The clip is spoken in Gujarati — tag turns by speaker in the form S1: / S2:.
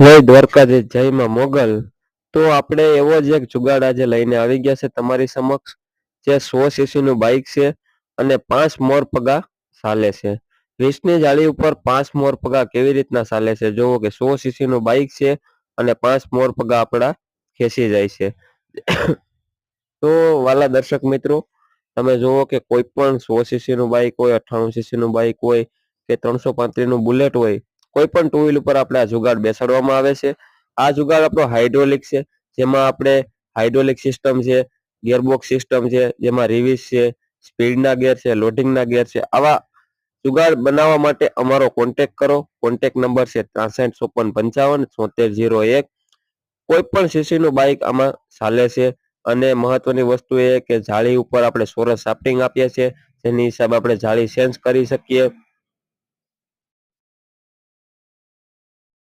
S1: જય દ્વારકાધીશ, જય માં મોગલ. તો આપણે એવો જ એક જુગાડ આજે લઈને આવી ગયા છે તમારી સમક્ષ, જે 100 સીસી નું બાઇક છે અને 5 મોર પગા ચાલે છે. 20 ની જાળી ઉપર 5 મોર પગા કેવી રીતના ચાલે છે જોવો કે 100 સીસી નું બાઇક છે અને 5 મોર પગા આપણા ખેંચી જાય છે. તો વાલા દર્શક મિત્રો, તમે જોવો કે કોઈ પણ 100 સીસી નું બાઇક હોય, 98 સીસી નું બાઇક હોય કે 335 નું બુલેટ હોય, કોઈ પણ ટુ વ્હીલ ઉપર આપણે આ જુગાડ બેસાડવામાં આવે છે. આ જુગાડ આપણો હાઇડ્રોલિક છે, જેમાં આપણે હાઇડ્રોલિક સિસ્ટમ છે, ગિયરબોક્સ સિસ્ટમ છે, જેમાં રિવર્સ છે, સ્પીડના ગિયર છે, લોડિંગના ગિયર છે. આવા જુગાડ બનાવવા માટે અમારો કોન્ટેક કરો. કોન્ટેક નંબર છે 635455 7601. કોઈ પણ સીસી નું બાઇક આમાં ચાલે છે. અને મહત્વની વસ્તુ એ કે જાળી ઉપર આપણે સોરસ સાફ્ટિંગ આપીએ છીએ, જેની હિસાબે આપણે જાળી ચેન્જ કરી શકીએ.